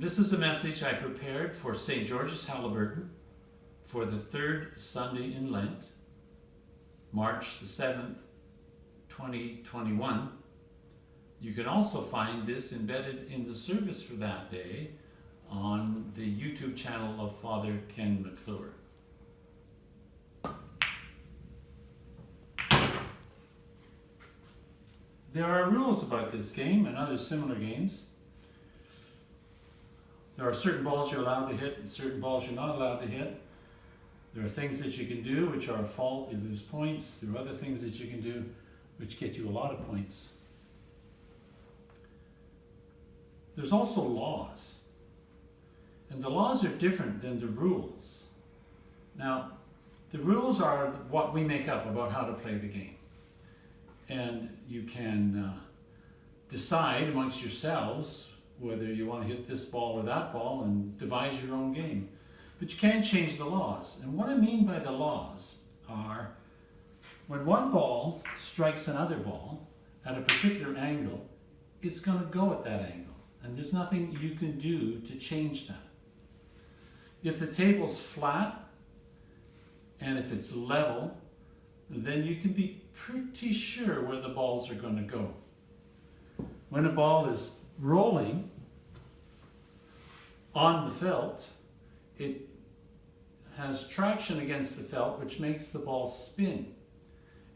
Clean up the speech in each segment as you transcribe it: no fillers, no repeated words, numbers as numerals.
This is a message I prepared for St. George's Haliburton for the third Sunday in Lent, March the 7th, 2021. You can also find this embedded in the service for that day on the YouTube channel of Fr Ken McClure. There are rules about this game and other similar games. There are certain balls you're allowed to hit and certain balls you're not allowed to hit. There are things that you can do which are a fault, you lose points. There are other things that you can do which get you a lot of points. There's also laws. And the laws are different than the rules. Now, the rules are what we make up about how to play the game. And you can decide amongst yourselves whether you want to hit this ball or that ball and devise your own game. But you can't change the laws. And what I mean by the laws are when one ball strikes another ball at a particular angle, it's going to go at that angle. And there's nothing you can do to change that. If the table's flat and if it's level, then you can be pretty sure where the balls are going to go. When a ball is rolling on the felt, it has traction against the felt, which makes the ball spin.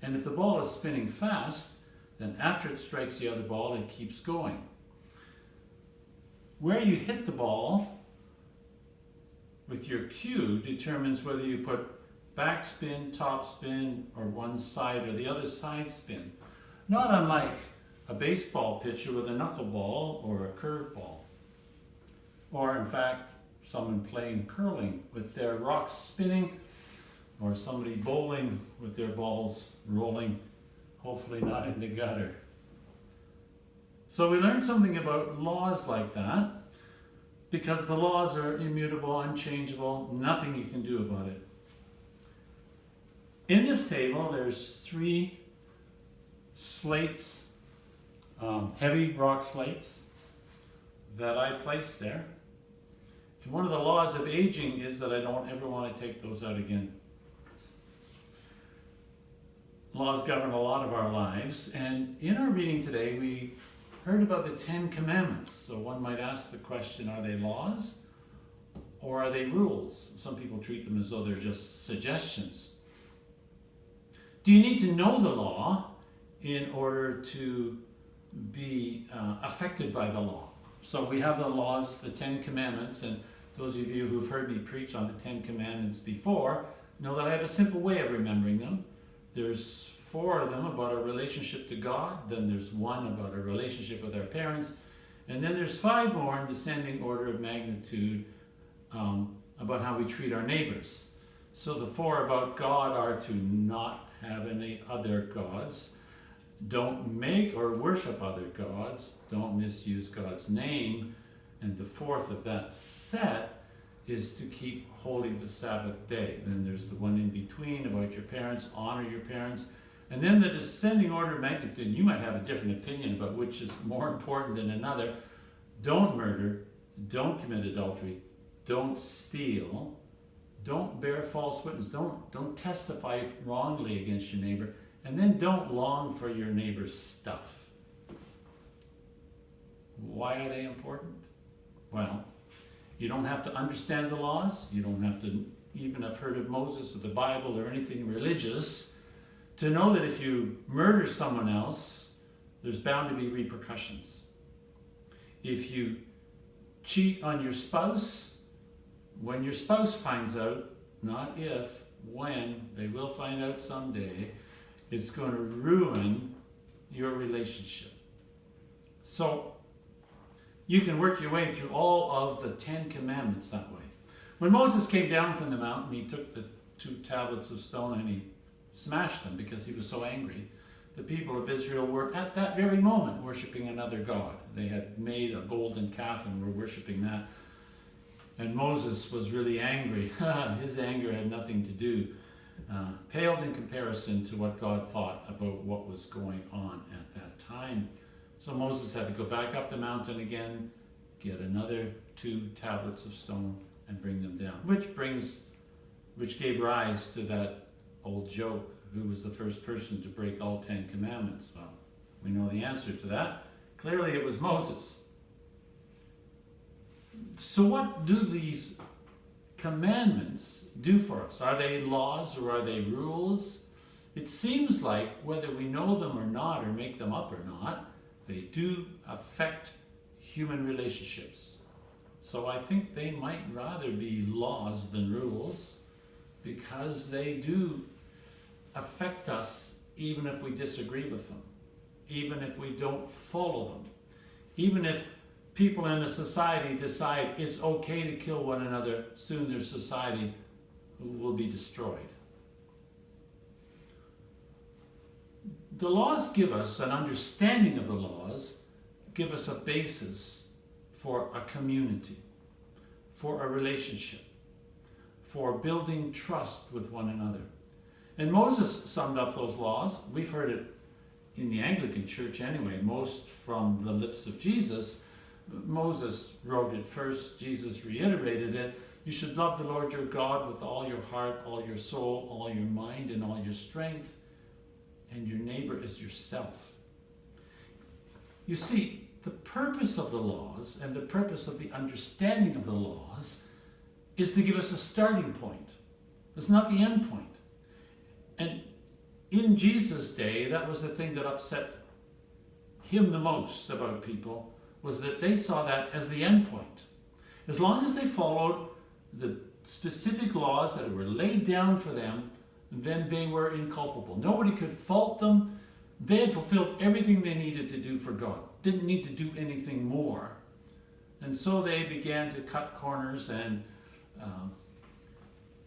And if the ball is spinning fast, then after it strikes the other ball, it keeps going. Where you hit the ball with your cue determines whether you put backspin, topspin, or one side or the other side spin. Not unlike a baseball pitcher with a knuckleball or a curveball. Or in fact, someone playing curling with their rocks spinning, or somebody bowling with their balls rolling, hopefully not in the gutter. So we learned something about laws like that, because the laws are immutable, unchangeable, nothing you can do about it. In this table, there's 3 slates, heavy rock slates, that I placed there. And one of the laws of aging is that I don't ever want to take those out again. Laws govern a lot of our lives, and in our reading today, we heard about the 10 Commandments. So one might ask the question, are they laws or are they rules? Some people treat them as though they're just suggestions. Do you need to know the law in order to be affected by the law? So we have the laws, the 10 Commandments, and those of you who've heard me preach on the 10 Commandments before know that I have a simple way of remembering them. There's 4 of them about our relationship to God, then there's 1 about our relationship with our parents, and then there's 5 more in descending order of magnitude about how we treat our neighbors. So the 4 about God are to not have any other gods, don't make or worship other gods, don't misuse God's name, and the 4th of that set is to keep holy the Sabbath day. Then there's the one in between about your parents, honor your parents, and then the descending order of magnitude, you might have a different opinion about which is more important than another. Don't murder, don't commit adultery, don't steal, don't bear false witness, don't testify wrongly against your neighbor, and then don't long for your neighbor's stuff. Why are they important? Well, you don't have to understand the laws, you don't have to even have heard of Moses or the Bible or anything religious to know that if you murder someone else, there's bound to be repercussions. If you cheat on your spouse, when your spouse finds out, not if, when, they will find out someday, it's going to ruin your relationship. So you can work your way through all of the 10 Commandments that way. When Moses came down from the mountain, he took the 2 tablets of stone and he smashed them because he was so angry. The people of Israel were at that very moment worshiping another god. They had made a golden calf and were worshiping that. And Moses was really angry. His anger had nothing to do, paled in comparison to what God thought about what was going on at that time. So Moses had to go back up the mountain again, get another 2 tablets of stone and bring them down. Which gave rise to that old joke, who was the first person to break all 10 commandments? Well, we know the answer to that. Clearly it was Moses. So what do these commandments do for us? Are they laws or are they rules? It seems like whether we know them or not, or make them up or not, they do affect human relationships. So I think they might rather be laws than rules, because they do affect us even if we disagree with them, even if we don't follow them, even if people in a society decide it's okay to kill one another, soon their society will be destroyed. The laws give us an understanding of the laws, give us a basis for a community, for a relationship, for building trust with one another. And Moses summed up those laws. We've heard it in the Anglican Church anyway, most from the lips of Jesus. Moses wrote it first, Jesus reiterated it. You should love the Lord your God with all your heart, all your soul, all your mind, and all your strength, and your neighbor as yourself. You see, the purpose of the laws and the purpose of the understanding of the laws is to give us a starting point. It's not the end point. And in Jesus' day, that was the thing that upset him the most about people, was that they saw that as the end point. As long as they followed the specific laws that were laid down for them, then they were inculpable. Nobody could fault them. They had fulfilled everything they needed to do for God. Didn't need to do anything more. And so they began to cut corners and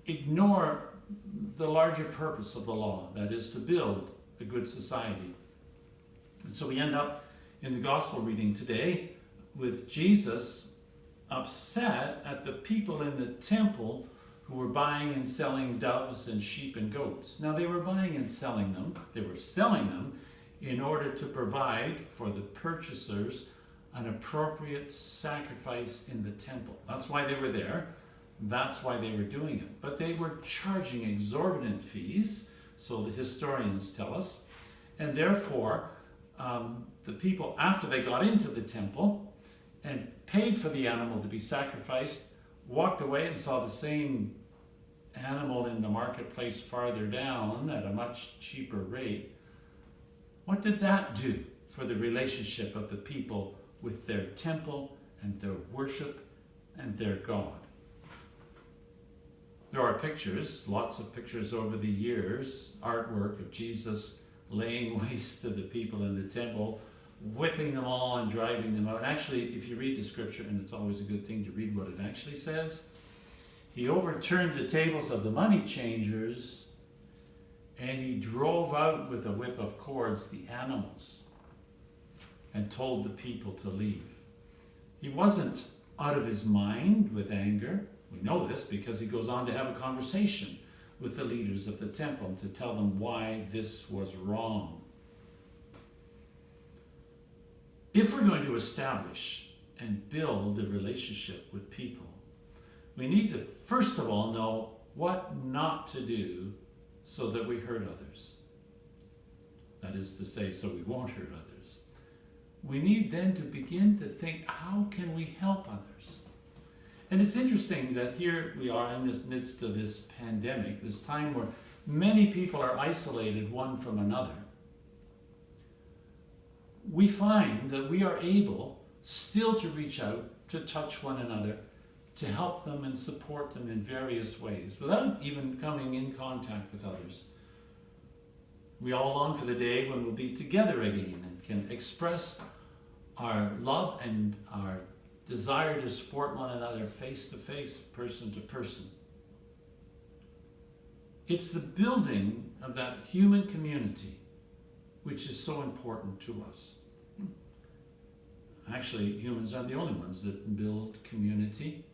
ignore the larger purpose of the law, that is to build a good society. And so we end up in the gospel reading today with Jesus upset at the people in the temple who were buying and selling doves and sheep and goats. Now they were buying and selling them. They were selling them in order to provide for the purchasers an appropriate sacrifice in the temple. That's why they were there. That's why they were doing it. But they were charging exorbitant fees, so the historians tell us. And therefore, the people, after they got into the temple and paid for the animal to be sacrificed, walked away and saw the same animal in the marketplace farther down at a much cheaper rate. What did that do for the relationship of the people with their temple and their worship and their God? There are pictures, lots of pictures over the years, artwork of Jesus laying waste to the people in the temple, whipping them all and driving them out. Actually, if you read the scripture, and it's always a good thing to read what it actually says, he overturned the tables of the money changers and he drove out with a whip of cords the animals and told the people to leave. He wasn't out of his mind with anger. We know this because he goes on to have a conversation with the leaders of the temple to tell them why this was wrong. If we're going to establish and build a relationship with people, we need to first of all know what not to do so that we hurt others. That is to say, so we won't hurt others. We need then to begin to think, how can we help others? And it's interesting that here we are in the midst of this pandemic, this time where many people are isolated one from another. We find that we are able still to reach out, to touch one another, to help them and support them in various ways, without even coming in contact with others. We all long for the day when we'll be together again and can express our love and our desire to support one another face to face, person to person. It's the building of that human community which is so important to us. Actually, humans are the only ones that build community,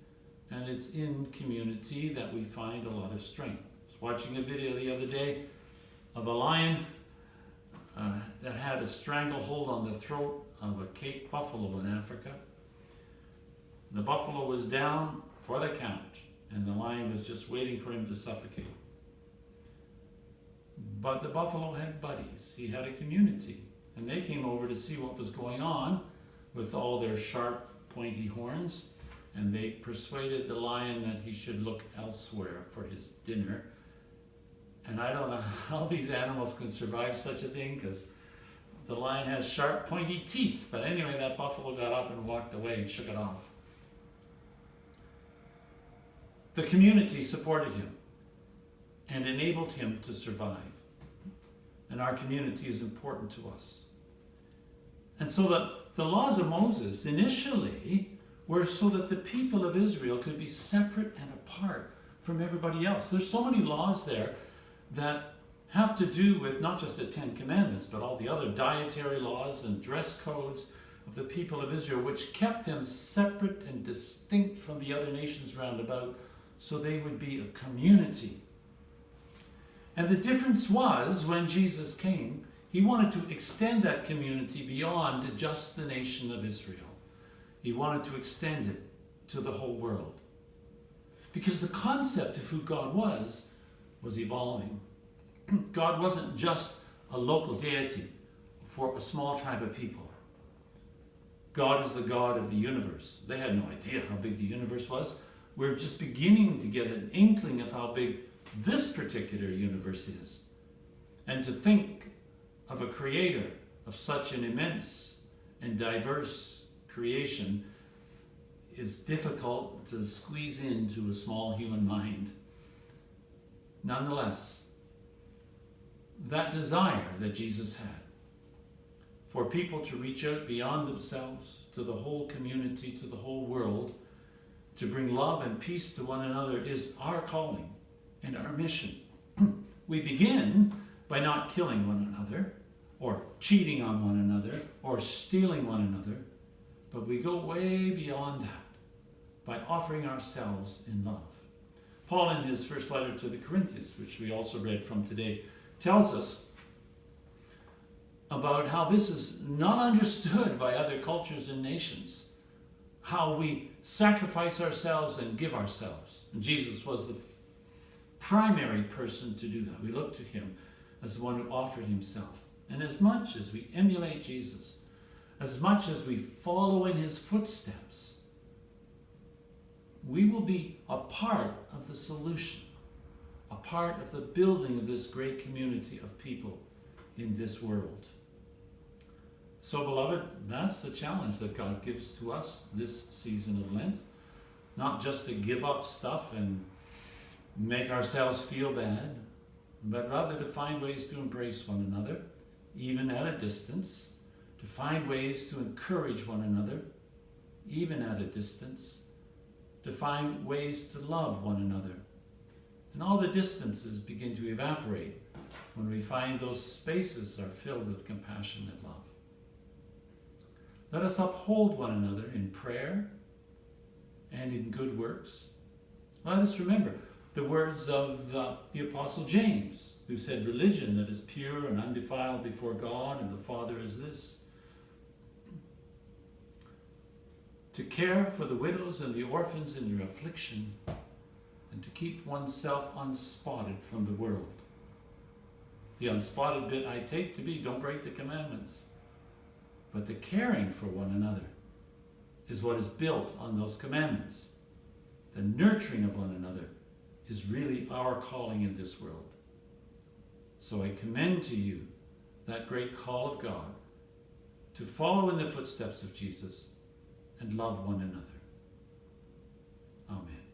and it's in community that we find a lot of strength. I was watching a video the other day of a lion that had a stranglehold on the throat of a Cape buffalo in Africa. The buffalo was down for the count, and the lion was just waiting for him to suffocate. But the buffalo had buddies. He had a community, and they came over to see what was going on with all their sharp, pointy horns, and they persuaded the lion that he should look elsewhere for his dinner. And I don't know how these animals can survive such a thing, because the lion has sharp, pointy teeth. But anyway, that buffalo got up and walked away and shook it off. The community supported him and enabled him to survive. And our community is important to us. And so the laws of Moses initially were so that the people of Israel could be separate and apart from everybody else. There's so many laws there that have to do with not just the Ten Commandments, but all the other dietary laws and dress codes of the people of Israel, which kept them separate and distinct from the other nations round about, so they would be a community. And the difference was, when Jesus came, he wanted to extend that community beyond just the nation of Israel. He wanted to extend it to the whole world. Because the concept of who God was evolving. God wasn't just a local deity for a small tribe of people. God is the God of the universe. They had no idea how big the universe was. We're just beginning to get an inkling of how big this particular universe is. And to think of a creator of such an immense and diverse creation is difficult to squeeze into a small human mind. Nonetheless, that desire that Jesus had for people to reach out beyond themselves to the whole community, to the whole world, to bring love and peace to one another is our calling and our mission. We begin by not killing one another, or cheating on one another, or stealing one another, but we go way beyond that by offering ourselves in love. Paul, in his first letter to the Corinthians, which we also read from today, tells us about how this is not understood by other cultures and nations, how we sacrifice ourselves and give ourselves. And Jesus was the primary person to do that. We look to him as the one who offered himself. And as much as we emulate Jesus, as much as we follow in his footsteps, we will be a part of the solution, a part of the building of this great community of people in this world. So, beloved, that's the challenge that God gives to us this season of Lent. Not just to give up stuff and make ourselves feel bad, but rather to find ways to embrace one another, even at a distance, to find ways to encourage one another, even at a distance, to find ways to love one another. And all the distances begin to evaporate when we find those spaces are filled with compassion and love. Let us uphold one another in prayer and in good works. Let us remember the words of the Apostle James, who said, "Religion that is pure and undefiled before God and the Father is this: to care for the widows and the orphans in their affliction, and to keep oneself unspotted from the world." The unspotted bit I take to be, don't break the commandments. But the caring for one another is what is built on those commandments. The nurturing of one another is really our calling in this world. So I commend to you that great call of God to follow in the footsteps of Jesus and love one another. Amen.